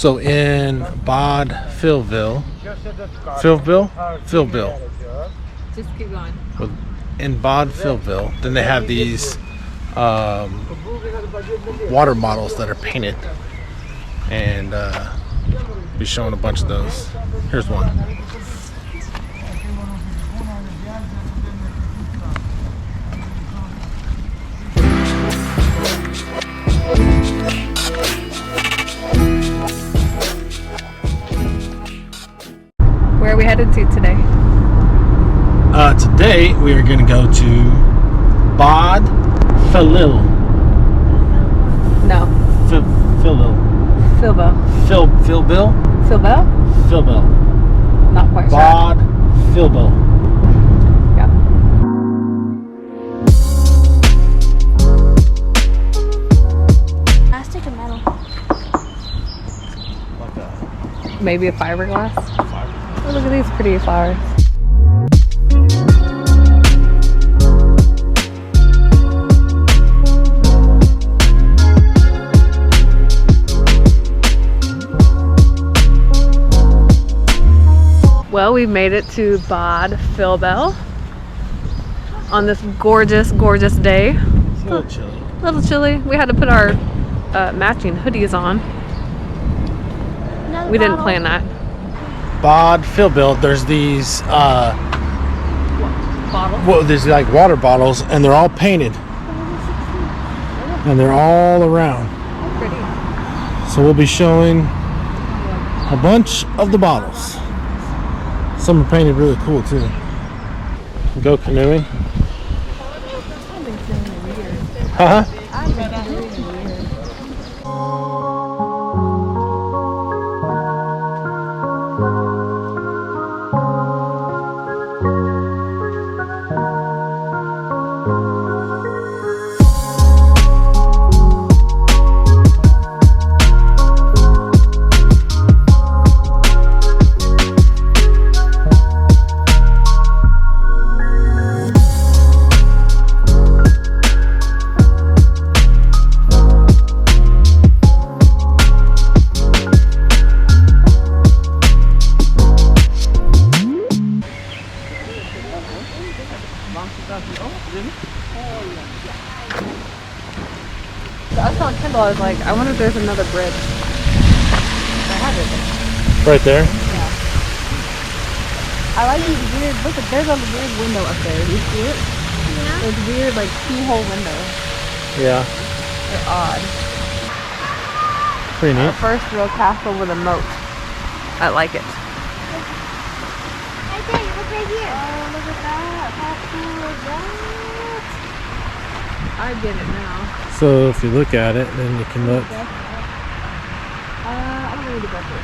So in Bad Vilbel, Just keep going. in Bad Vilbel, then they have these water models that are painted, and be showing a bunch of those. Here's one. Where are we headed to today? Today we are going to go to Bad Vilbel. No. Vilbel. Vilbel. Vilbel. Not quite sure. Bad Vilbel. Yeah. Plastic and metal. Like that. Maybe a fiberglass. Oh, look at these pretty flowers. Well, we've made it to Bad Vilbel on this gorgeous, gorgeous day. It's a little chilly. A little chilly. We had to put our matching hoodies on. We didn't plan that. Bad Vilbel, there's these Bottle. well, there's like water bottles, and they're all painted, and they're all around. Pretty. So we'll be showing a bunch of the bottles. Some are painted really cool too. Go canoeing. Huh? I was telling Kendall, I was like, I wonder if there's another bridge. I have it. Right there. Yeah. I like these weird, look at, there's a weird window up there. Do you see it? Yeah. There's weird, like, keyhole window. Yeah. They're odd. Pretty neat. First real castle with a moat. I like it. Right there, look right here. Oh, look at that. How cool is that? I get it now. So if you look at it, then you can look. I don't need to go through.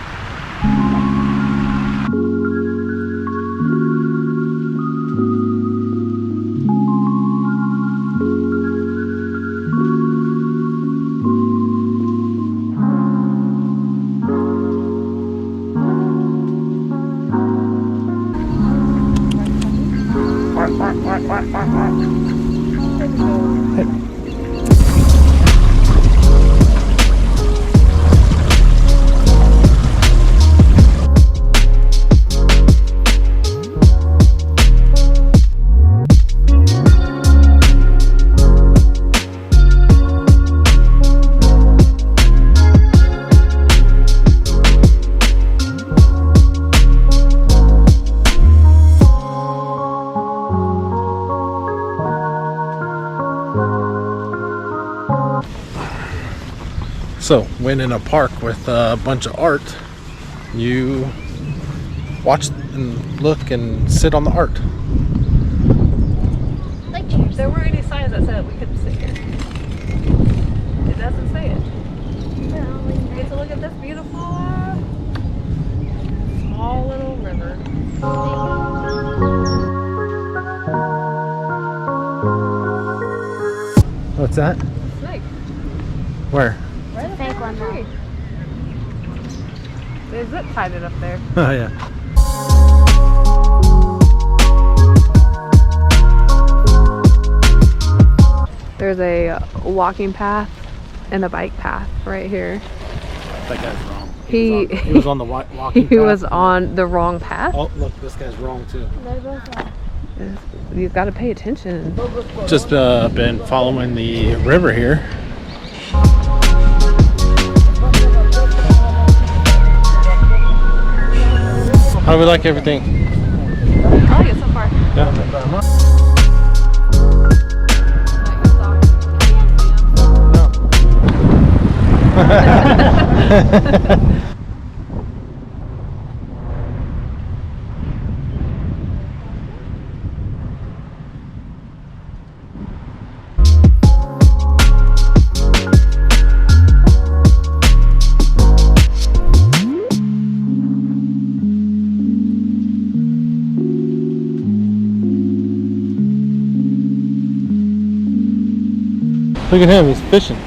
So when in a park with a bunch of art, you watch and look and sit on the art. Like chairs. There weren't any signs that said we couldn't sit here. It doesn't say it. No, You get to look at this beautiful small little river. What's that? Snake. Where? Right up fake there one in the though. tree. They zip tied it up there. Oh yeah. There's a walking path and a bike path right here. That guy's wrong. He was on the walking he path. was on the wrong path. Oh, look, this guy's wrong too. You've got to pay attention. Just been following the river here. How do we like everything? I like it so far. Yeah. Look at him, he's fishing.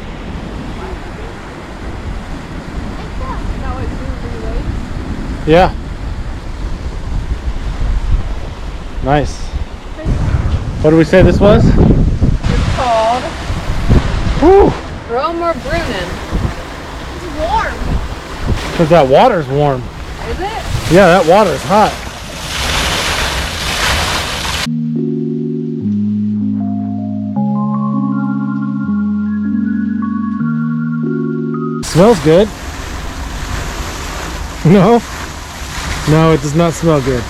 Yeah. Nice. What did we say this was? It's called Woo! Romer Brunnen. It's warm. Because that water's warm. Is it? Yeah, that water's hot. Smells good. No? No, it does not smell good.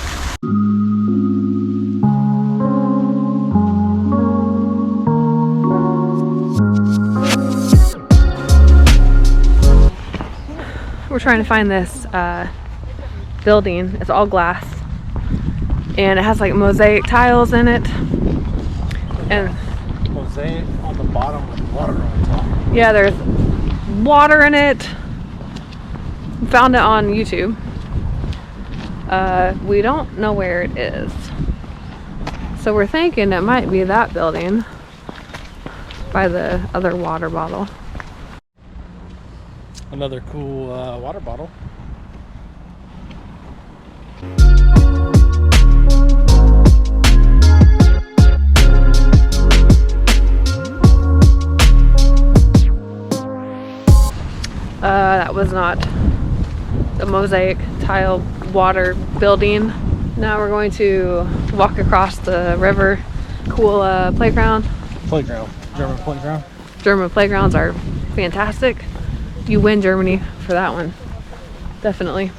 We're trying to find this building. It's all glass. And it has like mosaic tiles in it. And Mosaic on the bottom with water on top. yeah, there's water in it. Found it on YouTube. We don't know where it is, so we're thinking it might be that building by the other water bottle. Another cool water bottle. That was not the mosaic tile water building. Now we're going to walk across the river. Cool playground. Playground. German playground. German playgrounds are fantastic. You win Germany for that one. Definitely.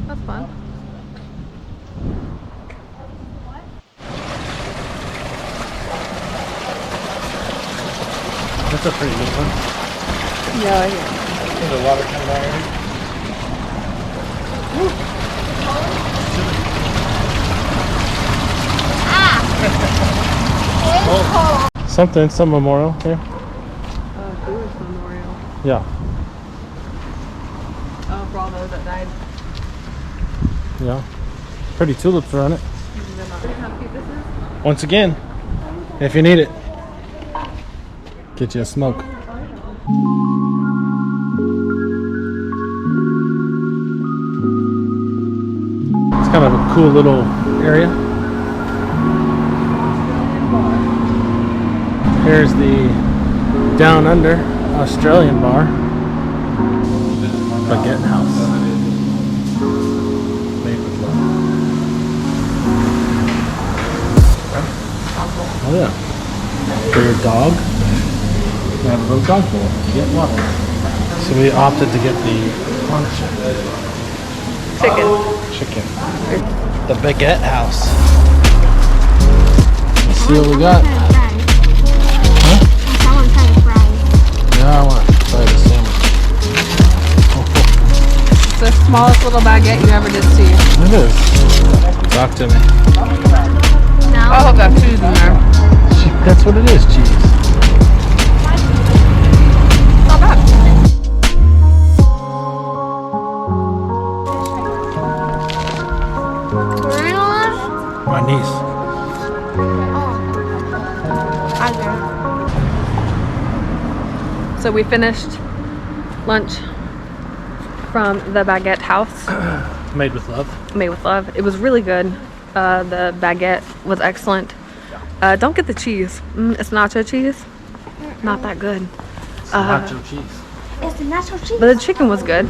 That's fun. That's a pretty good one. Yeah, The water coming out here. Something, some memorial here. Jewish memorial. Yeah. Oh, for all those that died. Yeah. Pretty tulips are on it. How cute this is? Once again, if you need it, get you a smoke. It's kind of a cool little area. Here's the Down Under Australian bar. Baguette House. Made with love. Oh yeah. For your dog, you have a little dog bowl to get water. So we opted to get the chicken. The Baguette House. Let's see what we got. Yeah, I want to try the sandwich. It's the smallest little baguette you ever did see. It is. Talk to me. I hope that cheese in there. That's what it is, cheese. So we finished lunch from the baguette house. Made with love. Made with love. It was really good. The baguette was excellent. Don't get the cheese. It's nacho cheese. Not that good. Nacho cheese. It's the nacho cheese. But the chicken was good.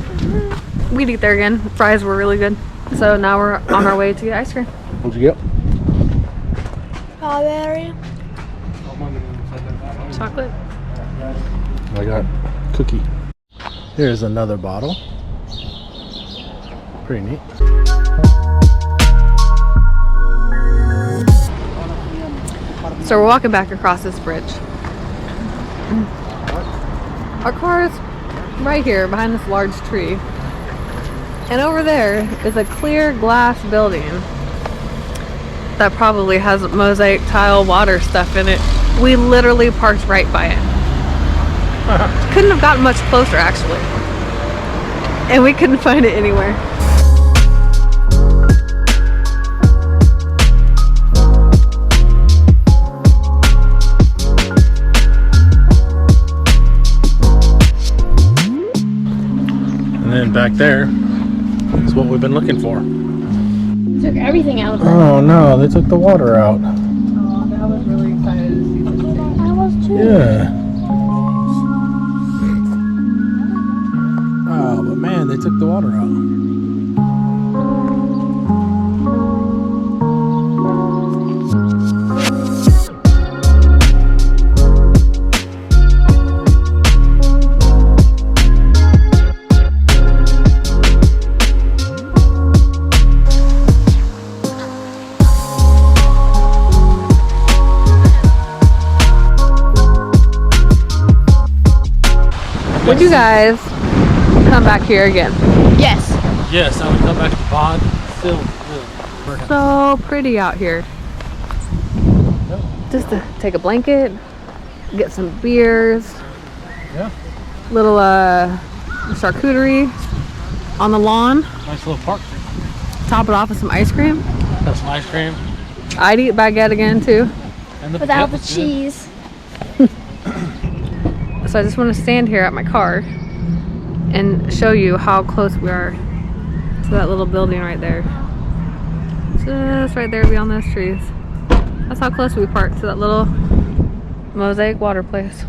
We'd eat there again. Fries were really good. So now we're on our way to get ice cream. What'd you get? Strawberry. Chocolate. I got cookie. Here's another bottle. Pretty neat. So we're walking back across this bridge. Our car is right here behind this large tree. And over there is a clear glass building that probably has mosaic tile water stuff in it. We literally parked right by it. Couldn't have gotten much closer actually. And we couldn't find it anywhere. And then back there is what we've been looking for. Took everything out. Oh no, they took the water out. Oh, I was really excited to see this thing. I was too. Yeah. Oh, but man, they took the water out. Would you guys come back here again? Yes. Yes, I would come back to Bod. Still. So pretty out here. Just to take a blanket, get some beers, Yeah. little charcuterie on the lawn, Nice little park. top it off with some ice cream. Got some ice cream. I'd eat baguette again too. And the Without baguette the was good. cheese. So I just want to stand here at my car and show you how close we are to that little building right there. Just right there beyond those trees. That's how close we parked to that little Mosaic Water place.